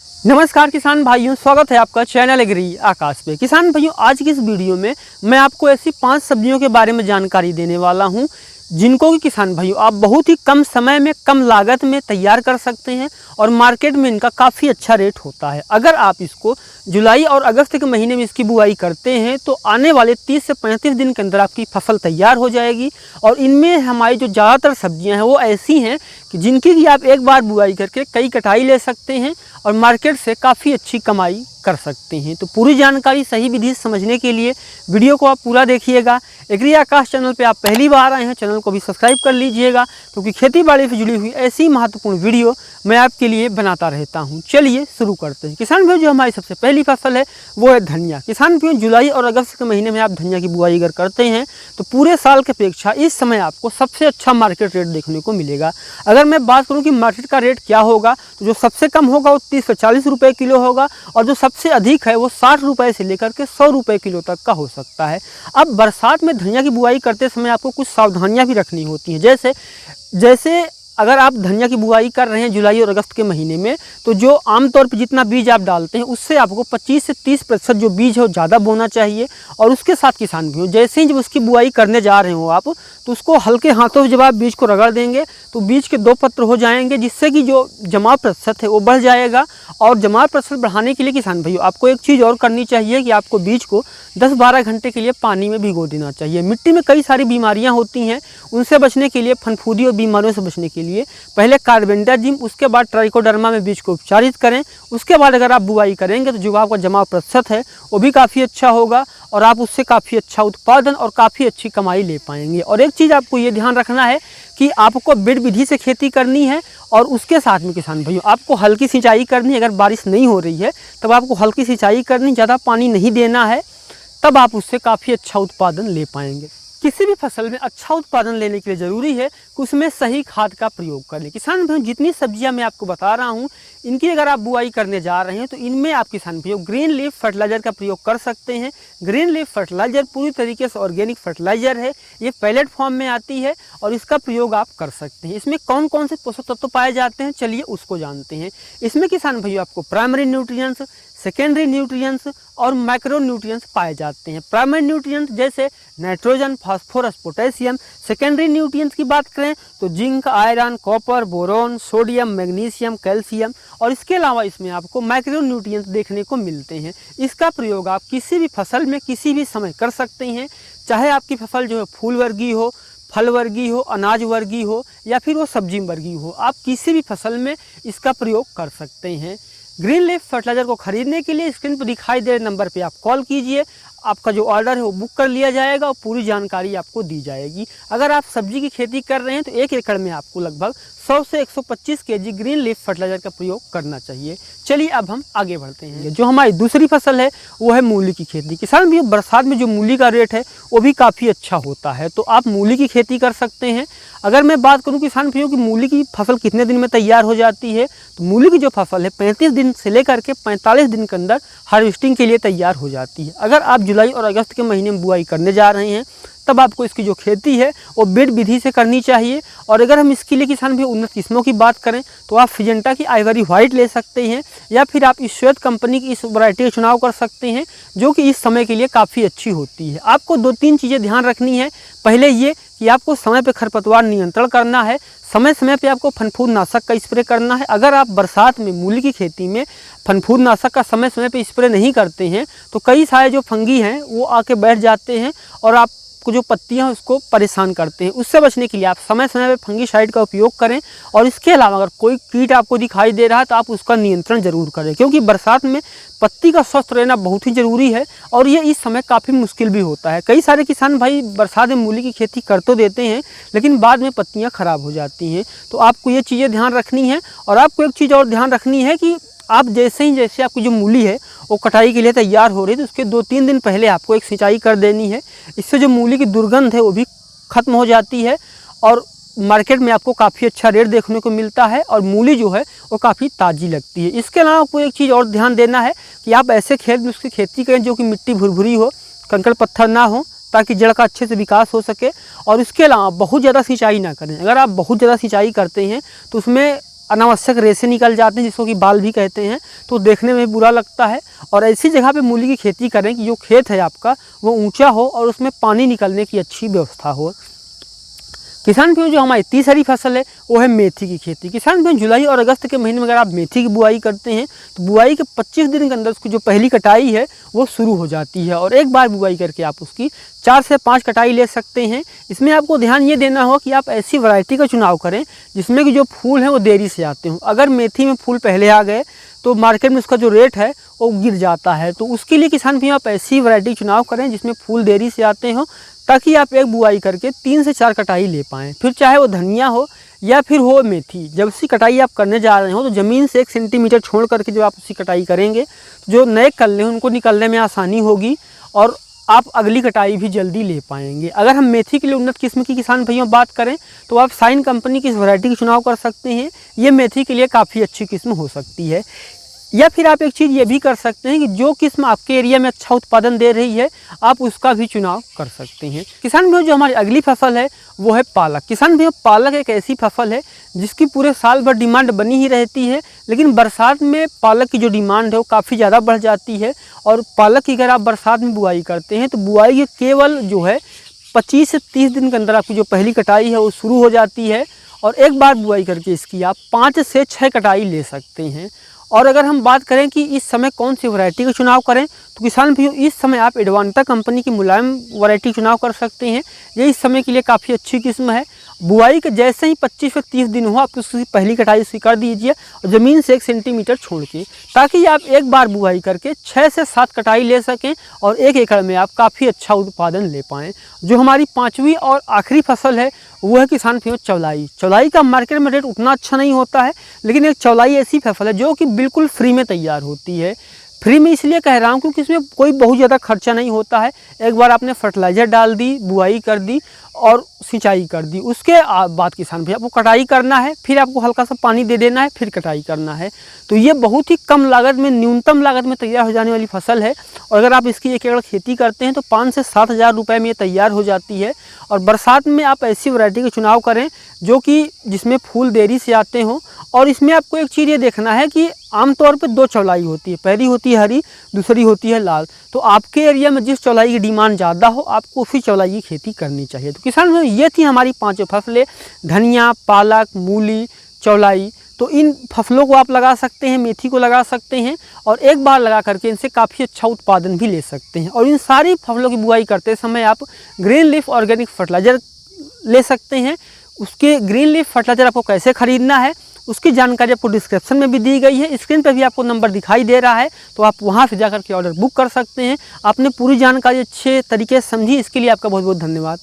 नमस्कार किसान भाइयों, स्वागत है आपका चैनल एग्री आकाश पे। किसान भाइयों, आज की इस वीडियो में मैं आपको ऐसी 5 सब्जियों के बारे में जानकारी देने वाला हूं जिनको कि किसान भाइयों आप बहुत ही कम समय में कम लागत में तैयार कर सकते हैं और मार्केट में इनका काफ़ी अच्छा रेट होता है। अगर आप इसको जुलाई और अगस्त के महीने में इसकी बुआई करते हैं तो आने वाले 30 से 35 दिन के अंदर आपकी फसल तैयार हो जाएगी। और इनमें हमारी जो ज़्यादातर सब्जियां हैं वो ऐसी हैं कि जिनकी भी आप एक बार बुआई करके कई कटाई ले सकते हैं और मार्केट से काफ़ी अच्छी कमाई कर सकते हैं। तो पूरी जानकारी सही विधि से समझने के लिए वीडियो को आप पूरा देखिएगा। एग्री आकाश चैनल पे आप पहली बार आए हैं, चैनल को भी सब्सक्राइब कर लीजिएगा क्योंकि खेती बाड़ी से जुड़ी हुई ऐसी महत्वपूर्ण वीडियो मैं आपके लिए बनाता रहता हूं। चलिए शुरू करते हैं। किसान भाइयों, जो हमारी सबसे पहली फसल है वो है धनिया। किसान भाइयों, जुलाई और अगस्त के महीने में आप धनिया की बुआई अगर करते हैं तो पूरे साल की अपेक्षा इस समय आपको सबसे अच्छा मार्केट रेट देखने को मिलेगा। अगर मैं बात करूँ कि मार्केट का रेट क्या होगा तो जो सबसे कम होगा वो 30 से 40 रुपये किलो होगा और जो सबसे अधिक है वो 60 रुपये से लेकर के 100 रुपये किलो तक का हो सकता है। अब बरसात में धनिया की बुआई करते समय आपको कुछ सावधानियां भी रखनी होती हैं। जैसे अगर आप धनिया की बुआई कर रहे हैं जुलाई और अगस्त के महीने में तो जो आमतौर पर जितना बीज आप डालते हैं उससे आपको 25 से 30% जो बीज है वो ज़्यादा बोना चाहिए। और उसके साथ किसान भी हो, जैसे ही जब उसकी बुआई करने जा रहे हो आप तो उसको हल्के हाथों से जब आप बीज को रगड़ देंगे तो बीज के 2 पत्र हो जाएंगे, जिससे कि जो जमाव प्रतिशत है वो बढ़ जाएगा। और जमाव प्रतिशत बढ़ाने के लिए किसान भाइयों आपको एक चीज़ और करनी चाहिए कि आपको बीज को 10-12 घंटे के लिए पानी में भिगो देना चाहिए। मिट्टी में कई सारी बीमारियां होती हैं, उनसे बचने के लिए, फनफूदी और बीमारियों से बचने के लिए पहले कार्बेंडाजिम, उसके बाद ट्राइकोडर्मा में बीज को उपचारित करें। उसके बाद अगर आप बुआई करेंगे तो जो आपका जमाव प्रतिशत है वो भी काफ़ी अच्छा होगा और आप उससे काफ़ी अच्छा उत्पादन और काफ़ी अच्छी कमाई ले पाएंगे। और एक चीज़ आपको ये ध्यान रखना है कि आपको बिड विधि से खेती करनी है और उसके साथ में किसान भाइयों आपको हल्की सिंचाई करनी है। अगर बारिश नहीं हो रही है तब आपको हल्की सिंचाई करनी, ज़्यादा पानी नहीं देना है, तब आप उससे काफ़ी अच्छा उत्पादन ले पाएंगे। किसी भी फसल में अच्छा उत्पादन लेने के लिए ज़रूरी है कि उसमें सही खाद का प्रयोग करें। किसान भाइयों, जितनी सब्जियां मैं आपको बता रहा हूं इनकी अगर आप बुआई करने जा रहे हैं तो इनमें आप किसान भाइयों ग्रीन लीफ फर्टिलाइजर का प्रयोग कर सकते हैं। ग्रीन लीफ फर्टिलाइजर पूरी तरीके से ऑर्गेनिक फर्टिलाइजर है, ये पैलेट फॉर्म में आती है और इसका प्रयोग आप कर सकते हैं। इसमें कौन कौन से पोषक तत्व पाए जाते हैं चलिए उसको जानते हैं। इसमें किसान भाइयों आपको प्राइमरी न्यूट्रिएंट्स, सेकेंडरी न्यूट्रिएंट्स और माइक्रो न्यूट्रिएंट्स पाए जाते हैं। प्राइमरी न्यूट्रिएंट्स जैसे nitrogen, phosphorus, potassium. Secondary nutrients की बात करें तो zinc, iron, copper, boron, sodium, magnesium, calcium. और इसके अलावा इसमें आपको माइक्रो न्यूट्रिएंट्स देखने को मिलते हैं। इसका प्रयोग आप किसी भी फसल में किसी भी समय कर सकते हैं, चाहे आपकी फसल जो है फूल वर्गीय हो, फल वर्गीय हो, अनाज वर्गीय हो या फिर वो सब्जी वर्गीय हो, आप किसी भी फसल में इसका प्रयोग कर सकते हैं। ग्रीन लीफ फर्टिलाइजर को खरीदने के लिए स्क्रीन पर दिखाई दे रहे नंबर पे आप कॉल कीजिए, आपका जो ऑर्डर है वो बुक कर लिया जाएगा और पूरी जानकारी आपको दी जाएगी। अगर आप सब्जी की खेती कर रहे हैं तो 1 एकड़ में आपको लगभग 100 से 125 kg ग्रीन लीफ फर्टिलाइजर का प्रयोग करना चाहिए। चलिए अब हम आगे बढ़ते हैं। जो हमारी दूसरी फसल है वो है मूली की खेती। किसान भी बरसात में जो मूली का रेट है वो भी काफ़ी अच्छा होता है, तो आप मूली की खेती कर सकते हैं। अगर मैं बात करूं किसान भाइयों की मूली की फसल कितने दिन में तैयार हो जाती है तो मूली की जो फसल है 35 दिन से लेकर के 45 दिन के अंदर हार्वेस्टिंग के लिए तैयार हो जाती है। अगर आप जुलाई और अगस्त के महीने में बुआई करने जा रहे हैं तब आपको इसकी जो खेती है वो बिड विधि से करनी चाहिए। और अगर हम इसके लिए किसान भी उन्नत किस्मों की बात करें तो आप सिजेंटा की आइवरी व्हाइट ले सकते हैं या फिर आप इस श्वेत कंपनी की इस वैरायटी का चुनाव कर सकते हैं जो कि इस समय के लिए काफ़ी अच्छी होती है। आपको 2-3 चीज़ें ध्यान रखनी है। पहले ये कि आपको समय पे खरपतवार नियंत्रण करना है, समय समय पे आपको फनफूद नाशक का स्प्रे करना है। अगर आप बरसात में मूली की खेती में फनफूद नाशक का समय समय पे स्प्रे नहीं करते हैं तो कई सारे जो फंगी हैं वो आके बैठ जाते हैं और आप जो पत्तियां उसको परेशान करते हैं। उससे बचने के लिए आप समय समय पे फंगीसाइड का उपयोग करें। और इसके अलावा अगर कोई कीट आपको दिखाई दे रहा है तो आप उसका नियंत्रण जरूर करें, क्योंकि बरसात में पत्ती का स्वस्थ रहना बहुत ही ज़रूरी है और ये इस समय काफ़ी मुश्किल भी होता है। कई सारे किसान भाई बरसात में मूली की खेती कर तो देते हैं लेकिन बाद में पत्तियाँ खराब हो जाती हैं, तो आपको ये चीज़ें ध्यान रखनी है। और आपको एक चीज़ और ध्यान रखनी है कि आप जैसे आपकी जो मूली है वो कटाई के लिए तैयार हो रही है तो उसके 2-3 दिन पहले आपको एक सिंचाई कर देनी है। इससे जो मूली की दुर्गंध है वो भी खत्म हो जाती है और मार्केट में आपको काफ़ी अच्छा रेट देखने को मिलता है और मूली जो है वो काफ़ी ताज़ी लगती है। इसके अलावा आपको एक चीज़ और ध्यान देना है कि आप ऐसे खेत में उसकी खेती करें जो कि मिट्टी भुरभुरी हो, कंकड़ पत्थर ना हो, ताकि जड़ का अच्छे से विकास हो सके। और इसके अलावा बहुत ज़्यादा सिंचाई ना करें। अगर आप बहुत ज़्यादा सिंचाई करते हैं तो उसमें अनावश्यक रेशे निकल जाते हैं, जिसको कि बाल भी कहते हैं, तो देखने में बुरा लगता है। और ऐसी जगह पे मूली की खेती करें कि जो खेत है आपका वो ऊंचा हो और उसमें पानी निकलने की अच्छी व्यवस्था हो। किसान भाइयों, जो हमारी तीसरी फसल है वो है मेथी की खेती। किसान भाइयों, जुलाई और अगस्त के महीने में अगर आप मेथी की बुआई करते हैं तो बुआई के 25 दिन के अंदर उसकी जो पहली कटाई है वो शुरू हो जाती है और एक बार बुआई करके आप उसकी 4 से 5 कटाई ले सकते हैं। इसमें आपको ध्यान ये देना होगा कि आप ऐसी वैरायटी का चुनाव करें जिसमें कि जो फूल हैं वो देरी से आते हों। अगर मेथी में फूल पहले आ गए तो मार्केट में उसका जो रेट है वो गिर जाता है, तो उसके लिए किसान भाइयों आप ऐसी वैरायटी चुनाव करें जिसमें फूल देरी से आते हों, ताकि आप एक बुआई करके 3 से 4 कटाई ले पाएँ। फिर चाहे वो धनिया हो या फिर हो मेथी, जब उसकी कटाई आप करने जा रहे हो तो ज़मीन से 1 सेंटीमीटर छोड़ करके जब आप उसकी कटाई करेंगे तो जो नए कल्ले हैं उनको निकलने में आसानी होगी और आप अगली कटाई भी जल्दी ले पाएंगे। अगर हम मेथी के लिए उन्नत किस्म की किसान भाइयों बात करें तो आप साइन कंपनी की इस वैरायटी का चुनाव कर सकते हैं। ये मेथी के लिए काफ़ी अच्छी किस्म हो सकती है। या फिर आप एक चीज़ ये भी कर सकते हैं कि जो किस्म आपके एरिया में अच्छा उत्पादन दे रही है आप उसका भी चुनाव कर सकते हैं। किसान भाइयों, जो हमारी अगली फसल है वो है पालक। किसान भाइयों, पालक एक ऐसी फसल है जिसकी पूरे साल भर डिमांड बनी ही रहती है, लेकिन बरसात में पालक की जो डिमांड है वो काफ़ी ज़्यादा बढ़ जाती है। और पालक की अगर आप बरसात में बुआई करते हैं तो बुआई के केवल जो है 25 से 30 दिन के अंदर आपकी जो पहली कटाई है वो शुरू हो जाती है और एक बार बुआई करके इसकी आप 5 से 6 कटाई ले सकते हैं। और अगर हम बात करें कि इस समय कौन सी वैरायटी का चुनाव करें तो किसान भाइयों इस समय आप एडवांटा कंपनी की मुलायम वैरायटी चुनाव कर सकते हैं। ये इस समय के लिए काफ़ी अच्छी किस्म है। बुआई के जैसे ही 25 से 30 दिन हो आप उसकी पहली कटाई उसकी कर दीजिए और ज़मीन से 1 सेंटीमीटर छोड़ के, ताकि आप एक बार बुआई करके 6 से 7 कटाई ले सकें और 1 एकड़ में आप काफ़ी अच्छा उत्पादन ले पाएँ। जो हमारी 5वीं और आखिरी फसल है वो है किसान भाइयों चौलाई। चौलाई का मार्केट में रेट उतना अच्छा नहीं होता है, लेकिन एक चौलाई ऐसी फसल है जो कि बिल्कुल फ्री में तैयार होती है। फ्री में इसलिए कह रहा हूँ क्योंकि इसमें कोई बहुत ज़्यादा खर्चा नहीं होता है। एक बार आपने फर्टिलाइज़र डाल दी, बुआई कर दी और सिंचाई कर दी, उसके बाद किसान भाई आपको कटाई करना है, फिर आपको हल्का सा पानी दे देना है, फिर कटाई करना है। तो ये बहुत ही कम लागत में, न्यूनतम लागत में तैयार हो जाने वाली फसल है और अगर आप इसकी 1 एकड़ खेती करते हैं तो 5 से 7 हज़ार रुपये में ये तैयार हो जाती है। और बरसात में आप ऐसी वैरायटी का चुनाव करें जो कि जिसमें फूल देरी से आते हों। और इसमें आपको एक चीज़ ये देखना है कि आमतौर पे 2 चौलाई होती है, पहली होती है हरी, दूसरी होती है लाल। तो आपके एरिया में जिस चौलाई की डिमांड ज़्यादा हो आपको उसी चौलाई की खेती करनी चाहिए। तो किसान ये थी हमारी 5 फसलें, धनिया, पालक, मूली, चौलाई। तो इन फसलों को आप लगा सकते हैं, मेथी को लगा सकते हैं और एक बार लगा करके इनसे काफ़ी अच्छा उत्पादन भी ले सकते हैं। और इन सारी फसलों की बुआई करते समय आप ग्रीन लीफ ऑर्गेनिक फर्टिलाइज़र ले सकते हैं। उसके ग्रीन लीफ फर्टिलाइज़र आपको कैसे ख़रीदना है उसकी जानकारी आपको डिस्क्रिप्शन में भी दी गई है, स्क्रीन पर भी आपको नंबर दिखाई दे रहा है, तो आप वहां से जाकर के ऑर्डर बुक कर सकते हैं। आपने पूरी जानकारी अच्छे तरीके से समझी, इसके लिए आपका बहुत बहुत धन्यवाद।